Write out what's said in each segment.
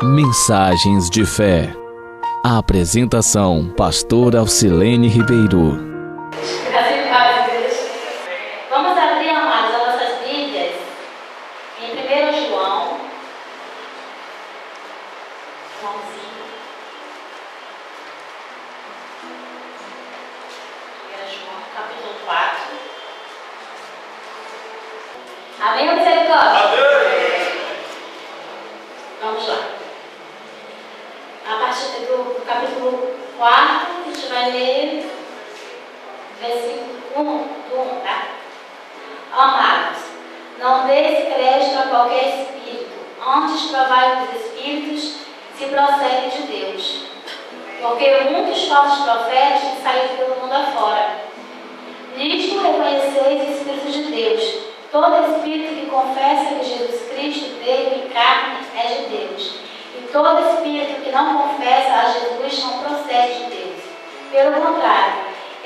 Mensagens de fé. A apresentação: Pastor Alcilene Ribeiro. Vamos abrir, amados, as nossas Bíblias em 1 João. Joãozinho. 1 João, capítulo 4. Amém ou misericórdia? Amém. Vamos lá. A partir do capítulo 4, a gente vai ler versículo 1, tá? Amados, não deis crédito a qualquer espírito, antes provai os espíritos se procedem de Deus. Porque muitos falsos profetas têm saído pelo mundo afora. Nisto reconheceis o Espírito de Deus. Todo espírito que confessa que Jesus Cristo veio em carne é de Deus. E todo espírito que não confessa a Jesus não procede de Deus. Pelo contrário,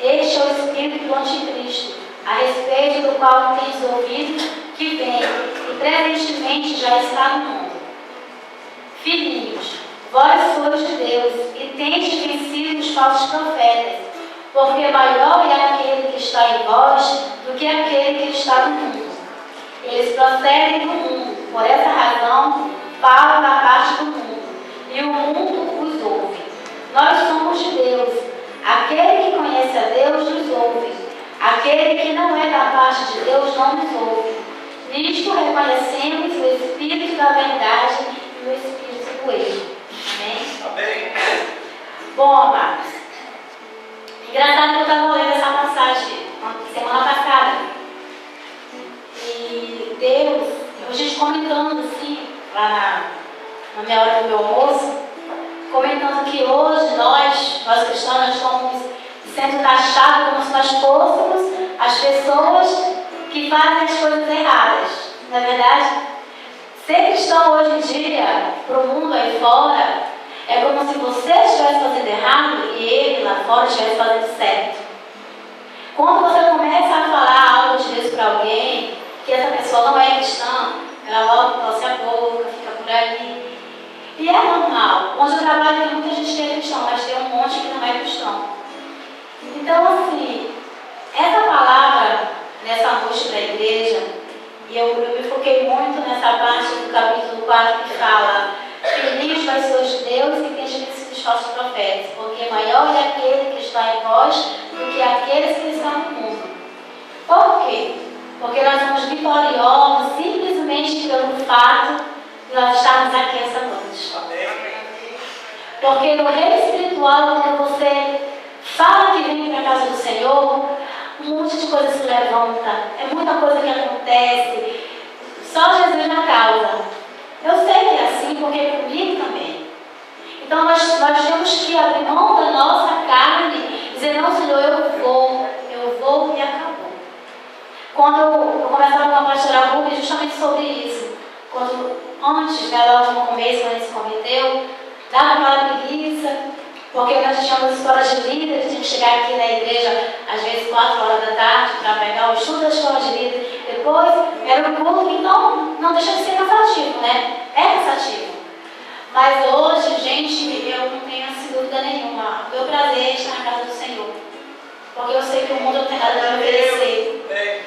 este é o espírito do anticristo, a respeito do qual tens ouvido que vem e presentemente já está no mundo. Filhinhos, vós sois de Deus e tendes vencido os falsos profetas, porque maior é aquele que está em vós do que aquele que está no mundo. Eles procedem do mundo, por essa razão falam da parte do mundo, e o mundo os ouve. Nós somos de Deus. Aquele que conhece a Deus nos ouve. Aquele que não é da parte de Deus não nos ouve. Nisto reconhecemos o Espírito da verdade e o Espírito do erro. Amém? Amém. Bom, amados, engraçado que eu estava lendo essa passagem semana passada. E Deus, a gente comentando assim, lá na minha hora do meu almoço, comentando que hoje nós cristãos, estamos sendo taxados como se nós fôssemos as pessoas que fazem as coisas erradas. Não é verdade? Ser cristão hoje em dia, para o mundo aí fora, é como se você estivesse fazendo errado e ele lá fora estivesse fazendo certo. Quando você começa a falar algo de Deus para alguém, que essa pessoa não é cristã, ela logo torce a boca, fica por ali. E é normal. Onde eu trabalho tem muita gente que é cristão, mas tem um monte que não é cristão. Então, assim, essa palavra nessa noite para a igreja, e eu me foquei muito nessa parte do capítulo 4 que fala: Filhinhos, vós sois de Deus e tendes vencido os falsos profetas, porque maior é aquele que está em vós do que aqueles que estão no mundo. Por quê? Porque nós somos vitoriosos simplesmente pelo fato de nós estarmos aqui essa noite. Amém. Porque no reino espiritual, quando você fala que vem para a casa do Senhor, um monte de coisa se levanta, é muita coisa que acontece, só Jesus na causa. Eu sei que é assim, porque é comigo também. Então nós temos que abrir mão da nossa carne e dizer: não, Senhor, eu vou e acabou. Quando eu conversava com a pastora Ruby justamente sobre isso, antes, logo no começo, quando a gente se converteu, dava aquela preguiça, porque nós tínhamos escola de líderes, a gente chegava aqui na igreja às vezes 4 horas da tarde para pegar o estudo da escola de líderes, depois era o culto, então não deixa de ser cansativo, né? É cansativo. Mas hoje, gente, eu não tenho assim dúvida nenhuma. O meu prazer é estar na casa do Senhor, porque eu sei que o mundo não tem nada a me oferecer.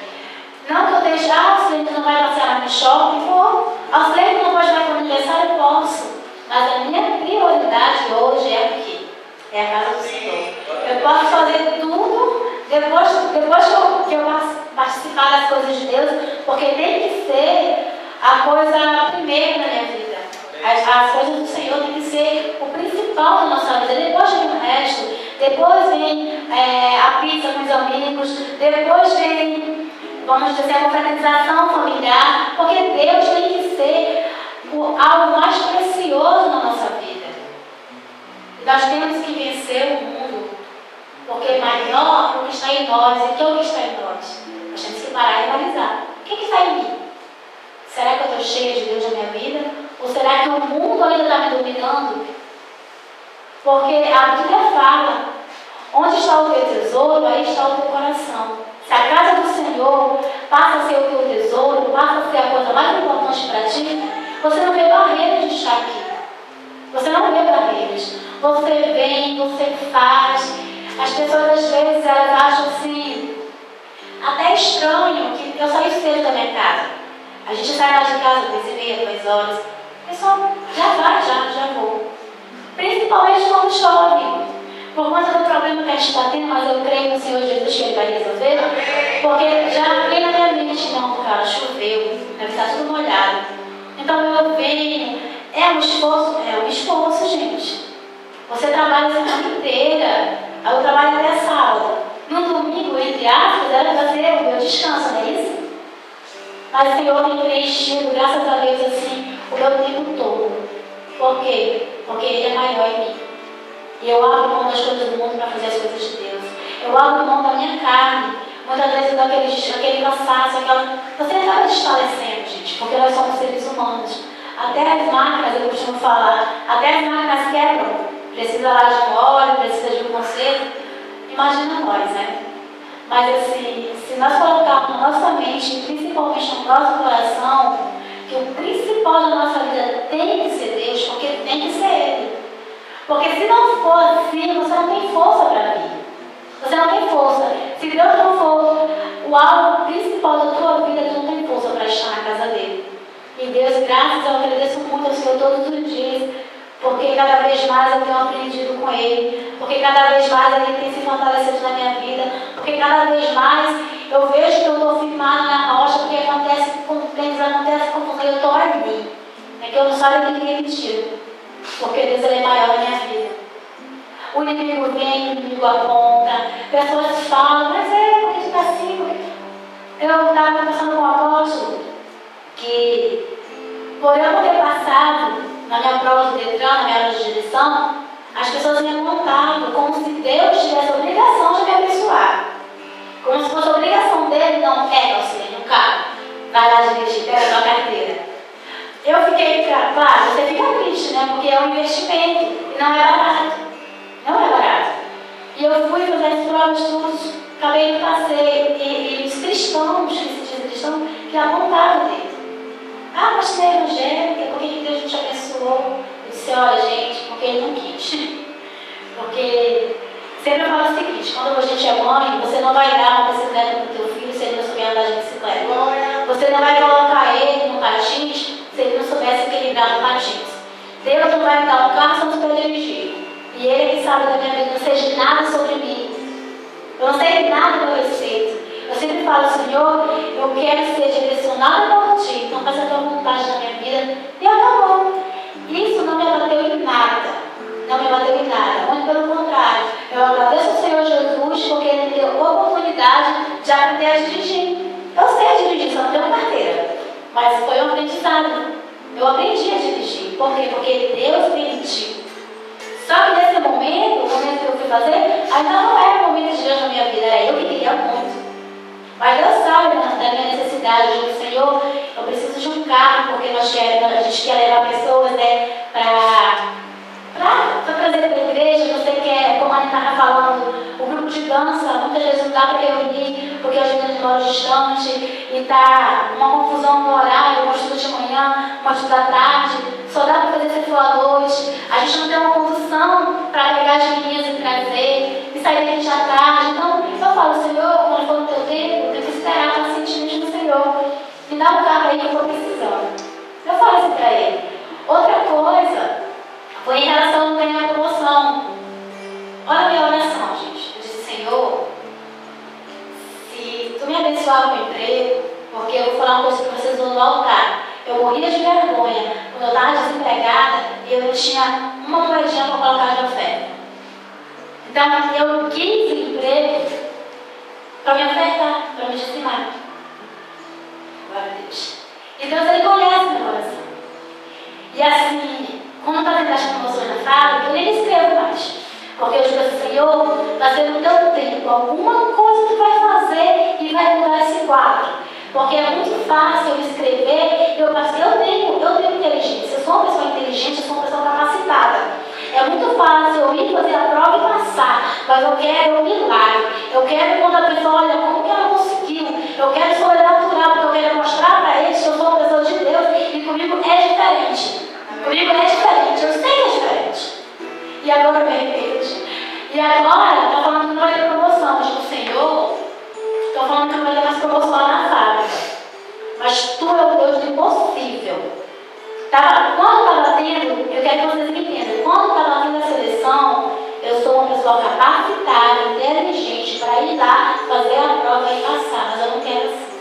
Não que eu deixe, Alcilene, tu não vai passear no shopping, vou. Alcilene, tu não pode mais para o aniversário, eu posso. Mas a minha prioridade hoje é o quê? É a casa do Senhor. Eu posso fazer tudo depois que eu participar das coisas de Deus, porque tem que ser a coisa primeira na minha vida. As coisas do Senhor tem que ser o principal da nossa vida. Depois vem o resto. Depois vem a pizza com os amigos. Depois vem, vamos dizer, a confraternização familiar. Porque Deus tem que ser algo mais precioso na nossa vida. Nós temos que vencer o mundo, porque maior é o que está em nós. E que é o que está em nós? Nós temos que parar e analisar. O que está em mim? Será que eu estou cheia de Deus na minha vida? Ou será que o mundo ainda está me dominando? Porque a Bíblia fala: onde está o teu tesouro, aí está o teu coração. Se a casa do Senhor passa a ser o teu tesouro, passa a ser a coisa mais importante para ti, você não vê barreira de estar aqui. gente. Você vem, você faz. As pessoas às vezes elas acham assim, até estranho, que eu saio cedo da minha casa. A gente sai lá de casa 10h30, 2h. O pessoal já vou. Principalmente quando chove. Por conta do problema que a gente está tendo, mas eu creio no Senhor Jesus que Ele vai resolver. Porque já veio na minha mente, não, cara, choveu, deve estar tudo molhado. Então eu venho, é um esforço, gente. Você trabalha a semana inteira, aí eu trabalho até sábado. No domingo, entre aspas, era fazer o meu descanso, não é isso? Mas o Senhor tem preenchido, graças a Deus, assim, o meu tempo todo. Por quê? Porque Ele é maior em mim. E eu abro mão das coisas do mundo para fazer as coisas de Deus. Eu abro mão da minha carne. Muitas vezes daquele cansaço, você acaba desfalecendo, gente, porque nós somos seres humanos. Até as máquinas, eu costumo falar, até as máquinas quebram. Precisa lá de um óleo, precisa de um conserto. Imagina nós, né? Mas assim, se nós colocarmos na nossa mente, principalmente no nosso coração, que o principal da nossa vida tem que ser Deus, porque tem que ser Ele. Porque se não for assim, você não tem força para vir. Você não tem força. Se Deus não for o alvo principal da tua vida, tu não tem força para estar na casa dele. E Deus, graças, eu agradeço muito ao Senhor todos os dias, porque cada vez mais eu tenho aprendido com Ele, porque cada vez mais Ele tem se fortalecido na minha vida, porque cada vez mais eu vejo que eu estou firmada na rocha, porque acontece confusão, eu estou ali. É que eu não saio de ninguém mentira. Porque Deus Ele é maior na minha vida. O inimigo vem, o inimigo aponta, pessoas falam, mas porque tu está assim? Eu estava conversando com o apóstolo que, por eu não ter passado na minha prova de Detran, na minha aula de direção, as pessoas me apontavam como se Deus tivesse a obrigação de me abençoar. Como se fosse a obrigação dele, não, pega auxílio no carro, vai lá dirigir, pega a tua carteira. Eu fiquei, claro, você fica triste, né? Porque é um investimento e não é barato. Não é barato. E eu fui fazer as provas, tudo, acabei que passei. E os cristãos, que se dizem cristãos, que apontaram dele. Ah, mas você é evangélica, por que Deus não te abençoou? Eu disse, olha, gente, porque Ele não quis. Porque sempre eu falo o seguinte, quando a gente é mãe, você não vai dar uma bicicleta para o teu filho se ele não souber andar de bicicleta. Você não vai colocar ele no patins se ele não soubesse equilibrar no patins. Deus não vai me dar um carro se eu não souber dirigir. E Ele que sabe da minha vida, não seja nada sobre mim. Eu não sei nada a meu respeito. Eu sempre falo, Senhor, eu quero ser direcionada por Ti. Então faz a Tua vontade na minha vida. E acabou. Isso não me abateu em nada. Não me abateu em nada. Muito pelo contrário. Eu agradeço ao Senhor Jesus porque Ele me deu a oportunidade de aprender a dirigir. Eu sei dirigir, só não tenho carteira. Mas foi um aprendizado. Eu aprendi a dirigir. Por quê? Porque Deus permitiu. Só que nesse momento, o momento que eu fui fazer, ainda não era o momento de Deus na minha vida. Era eu que queria muito. Mas Deus sabe da minha necessidade. Eu digo, Senhor, eu preciso de um carro, porque a gente quer levar pessoas, né, para trazer para a igreja. Você quer, como a Ana estava falando, o grupo de dança, muitas vezes não dá para reunir, porque as meninas moram distante e está uma confusão no horário, uma estuda de manhã, uma estuda à tarde, só dá para fazer se for à noite. A gente não tem uma condução para pegar as meninas e trazer, e sair daqui já tarde. Então, eu falo, Senhor, quando for no teu tempo, eu tenho que esperar pacientemente no Senhor. Me dá um carro aí que eu estou precisando. Eu falo isso para Ele. Outra coisa foi em relação ao ganhar a promoção. Olha a minha oração, gente. Eu disse, Senhor, se Tu me abençoar com o emprego, porque eu vou falar uma coisa para vocês no altar. Eu morria de vergonha. Quando eu estava desempregada, eu não tinha uma moedinha para colocar de oferta. Então, eu quis emprego para me ofertar, para me dizimar. Glória a Deus. E Deus, Ele conhece meu coração. E assim, quando está tendo as promoções na fábrica, eu nem me inscrevo mais. Porque eu digo assim, Senhor, vai ser no teu tempo. Alguma coisa Tu vai fazer e vai mudar esse quadro. Porque é muito fácil eu escrever, eu tenho inteligência, eu sou uma pessoa inteligente, eu sou uma pessoa capacitada. É muito fácil eu ir fazer a prova e passar, mas eu quero um milagre. Eu quero quando a pessoa olha como que ela conseguiu. Eu quero sobrenatural, porque eu quero mostrar para eles que eu sou uma pessoa de Deus e comigo é diferente. Comigo é diferente, eu sei que é diferente. agora eu me arrependo. E agora, estou falando que não vai ter promoção. Mas o Senhor, estou falando que não vai ter mais promoção lá na fábrica. Mas tu é o Deus do impossível. Quando estava tendo, eu quero que vocês me entendam, quando estava tendo a seleção, eu sou uma pessoa capacitada, inteligente, para ir lá, fazer a prova e passar, mas eu não quero assim.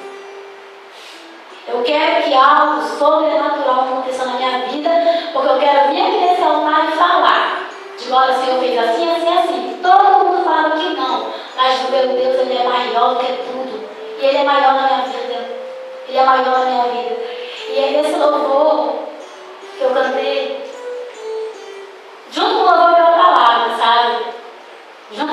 Eu quero que algo sobrenatural aconteça na minha vida, porque eu quero vir aqui nesse altar e falar. De olha, o Senhor fez assim, assim, assim. Todo mundo fala que não, mas o meu Deus, Ele é maior do que tudo. E Ele é maior na minha vida. Ele é maior na minha vida. E aí nesse louvor que eu cantei, junto com o louvor veio a palavra, sabe? Junto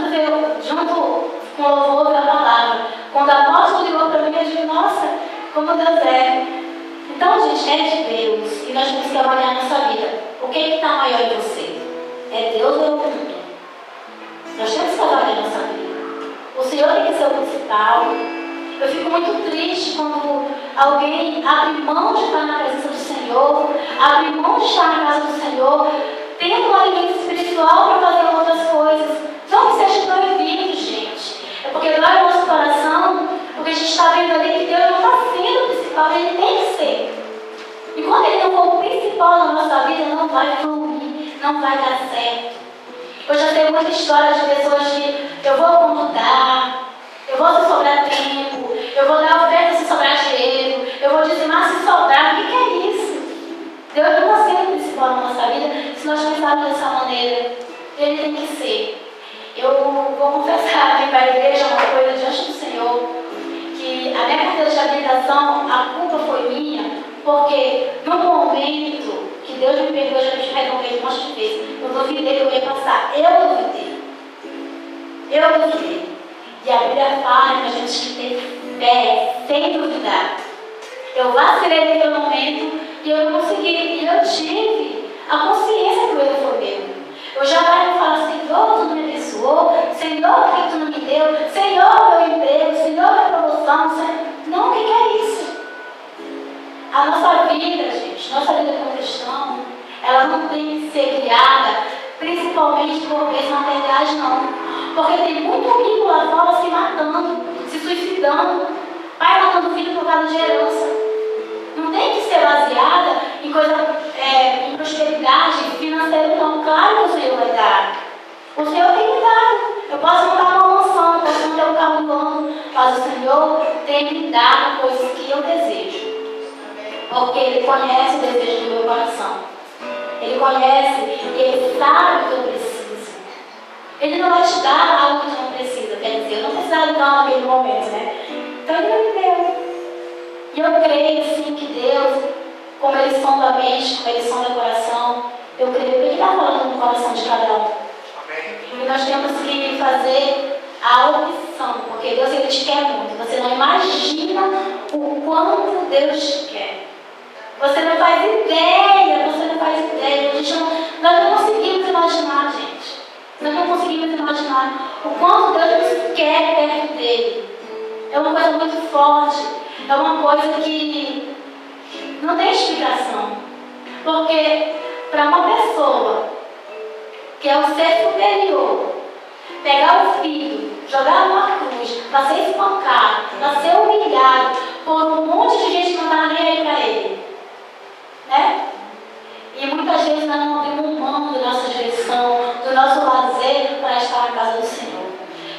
com o louvor veio a palavra. Quando a apóstolo ligou para mim, eu disse, nossa, como Deus é. Então, gente, é de Deus. E nós temos que avaliar a nossa vida. O que está maior em você? É Deus ou é o mundo? Nós temos que avaliar a nossa vida. O Senhor tem que ser o principal. Eu fico muito triste quando alguém abre mão de estar na presença do Senhor, abre mão de estar na casa do Senhor, tendo um alimento espiritual para fazer outras coisas. Não que seja proibido, gente. É porque dói o nosso coração, porque a gente está vendo ali que Deus não está sendo o principal, Ele tem que ser. E quando Ele não for o principal na nossa vida, não vai fluir, não vai dar certo. Eu já tenho muita história de pessoas que eu vou contar, eu vou se sobrar tempo, eu vou dar oferta se sobrar dinheiro, eu vou dizimar se sobrar. O que é isso? Deus não está sendo o principal na nossa vida se nós pensarmos dessa maneira. Ele tem que ser. Eu vou confessar aqui para a igreja uma coisa diante do Senhor, que a minha carteira de habilitação, a culpa foi minha, porque no momento que Deus me perdoou, já me resolveu um monte de vezes, eu duvidei que eu ia passar. Eu duvidei. E a Bíblia fala que a gente tem que ter fé, sem duvidar. Eu vacilei naquele momento e eu não consegui. E eu tive a consciência que o erro foi meu. Eu jamais vou falar, Senhor, tu não me abençoou. Senhor, por que tu não me deu? Senhor, meu emprego. Senhor, minha promoção. Senhor... Não, o que é isso? A nossa vida, gente, nossa vida como cristão, ela não tem que ser guiada principalmente por bens materiais, não. Porque tem muito rico lá fora se matando, se suicidando, pai matando filho por causa de herança. Não tem que ser baseada em coisa, em prosperidade financeira, não. Claro que o Senhor vai dar. O Senhor tem me dado. Eu posso montar uma mansão, eu posso montar um carro do ano, mas o Senhor tem me dado coisas que eu desejo. Porque Ele conhece o desejo do meu coração. Ele conhece e Ele sabe o que eu preciso. Ele não vai te dar algo que você não precisa. Quer dizer, eu não precisava dar naquele momento, né? Então Ele não me deu. E eu creio, sim, que Deus, como Ele sonda a mente, como Ele sonda o coração, eu creio que Ele está falando no coração de cada um. E nós temos que fazer a opção, porque Deus, Ele te quer muito. Você não imagina o quanto Deus te quer. Você não faz ideia, nós não conseguimos imaginar, gente. Nós não conseguimos imaginar o quanto Deus nos quer perto dele. É uma coisa muito forte, é uma coisa que não tem explicação. Porque para uma pessoa que é um ser superior, pegar o filho, jogar numa cruz, para ser espancado, para ser humilhado por um monte de gente que não está nem aí para ele, né? E muitas vezes nós não abrimos mão da nossa direção, do nosso lazer para estar na casa do Senhor.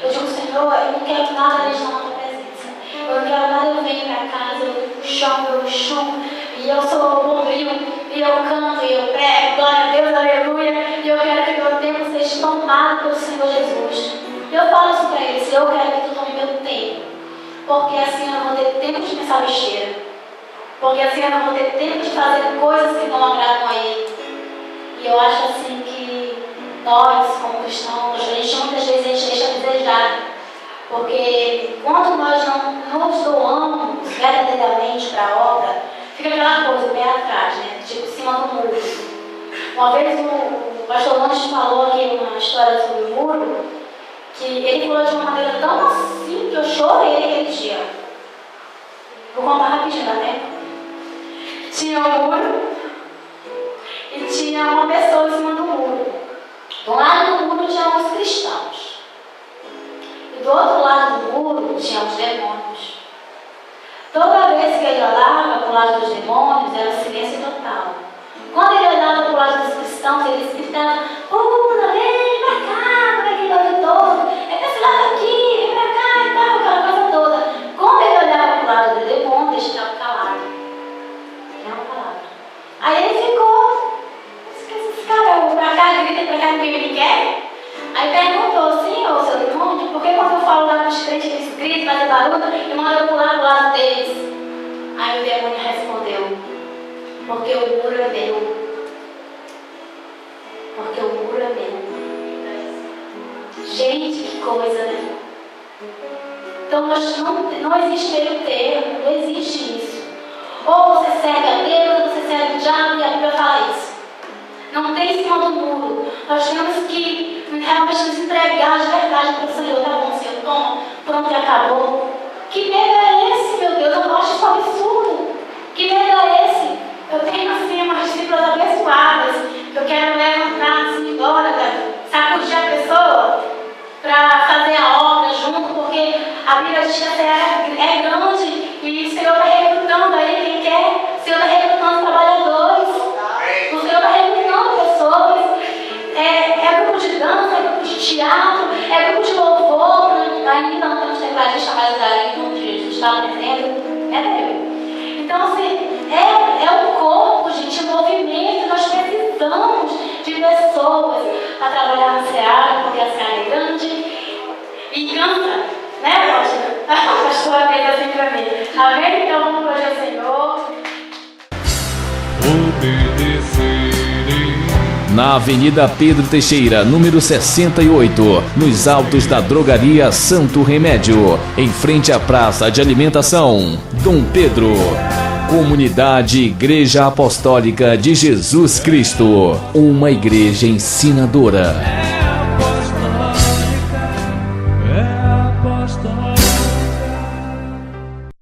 Eu digo, Senhor, eu não quero nada além da tua presença. Eu não quero nada, eu venho para casa, eu chamo, eu chumo, e eu sou bombril, e eu canto, e eu prego, glória a Deus, aleluia, e eu quero que meu tempo seja tomado pelo Senhor Jesus. E eu falo isso para ele, Senhor, eu quero que tu tome meu tempo, porque assim eu não vou ter tempo de pensar besteira. Porque assim eu não vou ter tempo de fazer coisas que não agradam a Ele. E eu acho assim que nós, como cristãos, muitas vezes a gente deixa a desejar. Porque quando nós não nos doamos verdadeiramente para a obra, fica aquela coisa bem atrás, né? Tipo, em cima do muro. Uma vez o pastor Lange falou aqui uma história sobre o muro, que ele falou de uma maneira tão assim que eu chorei aquele dia. Vou contar rapidinho, dá tempo? Tinha um muro e tinha uma pessoa em cima do muro. De um lado do outro lado do muro tinha os demônios. Toda vez que ele olhava para o lado dos demônios, era silêncio total. Quando ele olhava para o lado dos cristãos, eles gritavam: Buda, vem pra cá, vem aquele lado todo, é pra esse lado aqui, vem pra cá e tal, aquela coisa toda. Quando ele olhava para o lado do demônio, eles estavam calados. Não falavam. Aí ele ficou: esses caras, pra cá, grita pra cá, ninguém me quer. Aí perguntou assim: ô seu demônio, por que quando eu falo lá com os crentes, eles gritam, fazem barulho e mandam eu pular pro lado deles? Aí o demônio respondeu: porque o muro é meu. Porque o muro é meu. Gente, que coisa, né? Então não existe meio termo, não existe isso. Ou você serve a Deus, ou você serve o diabo, e a Bíblia fala isso. Não tem em cima do muro. Nós temos que realmente nos entregar de verdade para o Senhor. Tá bom, Senhor, toma, pronto e acabou. Que medo é esse, meu Deus? Eu acho isso absurdo. Que medo é esse? Eu tenho assim umas discípulas abençoadas que eu quero levantar assim agora, sacudir a pessoa para fazer a obra junto, porque a Bíblia diz que a terra é grande e o Senhor está recrutando aí quem quer. O Senhor está recrutando trabalhadores. O Senhor está recrutando pessoas. É grupo de dança, é grupo de teatro, é grupo de louvor. Ainda não temos tecladista, mas aí Jesus está aprendendo. É Deus. Então, assim, é o corpo, gente, o movimento. Nós precisamos de pessoas para trabalhar na seara, porque a seara é grande e cansa, né, pastor? A pastora fez assim para mim. Amém? Então, vamos hoje ao Senhor. Na Avenida Pedro Teixeira, número 68, nos altos da Drogaria Santo Remédio, em frente à Praça de Alimentação, Dom Pedro. Comunidade Igreja Apostólica de Jesus Cristo, uma igreja ensinadora.